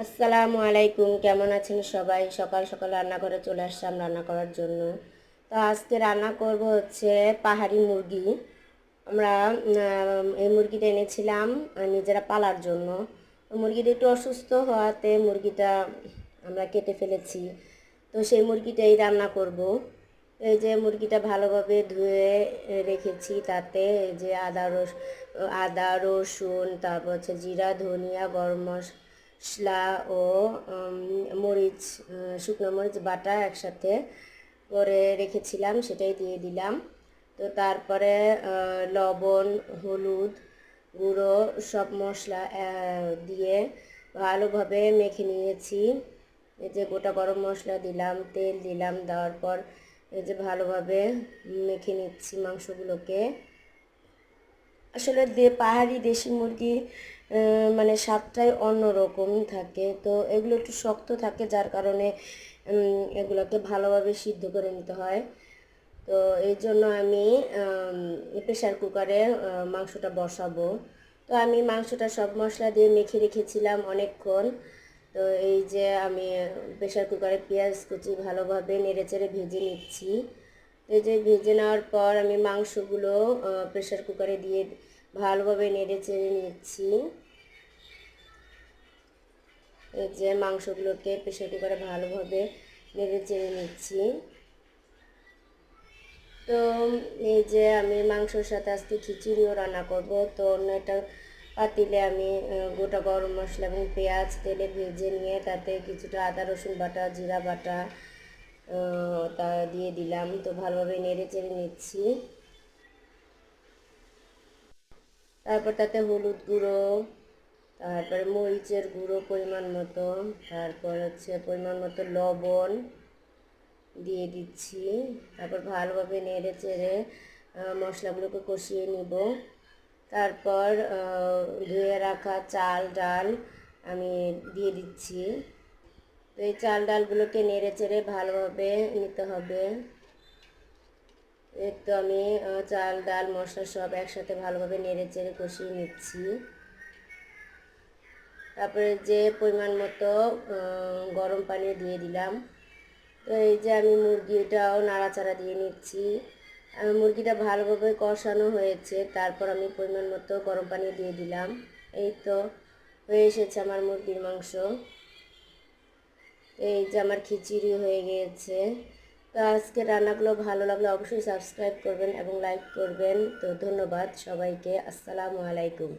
আসসালামু আলাইকুম, কেমন আছেন সবাই? সকাল সকাল রান্নাঘরে চলে আসলাম রান্না করার জন্য। তো আজকে রান্না করব হচ্ছে পাহাড়ি মুরগি। আমরা এই মুরগিটা এনেছিলাম নিজেরা পালার জন্য। মুরগিটা একটু অসুস্থ হওয়াতে মুরগিটা আমরা কেটে ফেলেছি। তো সেই মুরগিটাই রান্না করব। এই যে মুরগিটা ভালোভাবে ধুয়ে রেখেছি, তাতে এই যে আদা রসুন, তারপর হচ্ছে জিরা ধনিয়া গরম মশলা ও মরিচ, শুকনো মরিচ বাটা একসাথে করে রেখেছিলাম, সেটাই দিয়ে দিলাম। তো তারপরে লবণ হলুদ গুঁড়ো সব মশলা দিয়ে ভালোভাবে মেখে নিয়েছি। এই যে গোটা গরম মশলা দিলাম, তেল দিলাম, দেওয়ার পর এই যে ভালোভাবে মেখে নিচ্ছি মাংসগুলোকে। আসলে পাহাড়ি দেশি মুরগি মানে স্বাদটাই অন্যরকম থাকে। তো এগুলো একটু শক্ত থাকে, যার কারণে এগুলোকে ভালোভাবে সিদ্ধ করে নিতে হয়। তো এই জন্য আমি প্রেশার কুকারে মাংসটা বসাবো। তো আমি মাংসটা সব মশলা দিয়ে মেখে রেখেছিলাম অনেকক্ষণ। তো এই যে আমি প্রেশার কুকারে পেঁয়াজ কুচি ভালোভাবে নেড়েচেড়ে ভেজে নিচ্ছি। তো এই যে ভেজে নেওয়ার পর আমি মাংসগুলো প্রেশার কুকারে দিয়ে ভালোভাবে নেড়েচেড়ে নিচ্ছি। এই যে মাংসগুলোকে প্রেশার কুকারে ভালোভাবে নেড়েচেড়ে নিচ্ছি। তো এই যে আমি মাংসর সাথে আজকে খিচুড়িও রান্না করব। তো অন্য একটা পাতিলে আমি গোটা গরম মশলা এবং পেঁয়াজ তেলে ভেজে নিয়ে তাতে কিছুটা আদা রসুন বাটা জিরা বাটা তা দিয়ে দিলাম। তো ভালোভাবে নেড়ে চেড়ে নিচ্ছি। তারপর তাতে হলুদ গুঁড়ো, তারপরে মরিচের গুঁড়ো পরিমাণ মতো, তারপর হচ্ছে পরিমাণ মতো লবণ দিয়ে দিচ্ছি। তারপর ভালোভাবে নেড়ে চেড়ে মশলাগুলোকে কষিয়ে নিব। তারপর ধুয়ে রাখা চাল ডাল আমি দিয়ে দিচ্ছি। তো এই চাল ডালগুলোকে নেড়ে চেড়ে ভালোভাবে নিতে হবে। এই তো আমি চাল ডাল মশলা সব একসাথে ভালোভাবে নেড়ে চেড়ে কষিয়ে নিচ্ছি। তারপরে যে পরিমাণ মতো গরম পানি দিয়ে দিলাম। তো এই যে আমি মুরগিটাও নাড়াচাড়া দিয়ে নিচ্ছি। মুরগিটা ভালোভাবে কষানো হয়েছে, তারপর আমি পরিমাণ মতো গরম পানি দিয়ে দিলাম। এই তো হয়ে এসেছে আমার মুরগির মাংস। এই যে আমার খিচুড়ি হয়ে গিয়েছে। তো আজকে রান্নাগুলো ভালো লাগলে অবশ্যই সাবস্ক্রাইব করবেন এবং লাইক করবেন। তো ধন্যবাদ সবাইকে। আসসালামু আলাইকুম।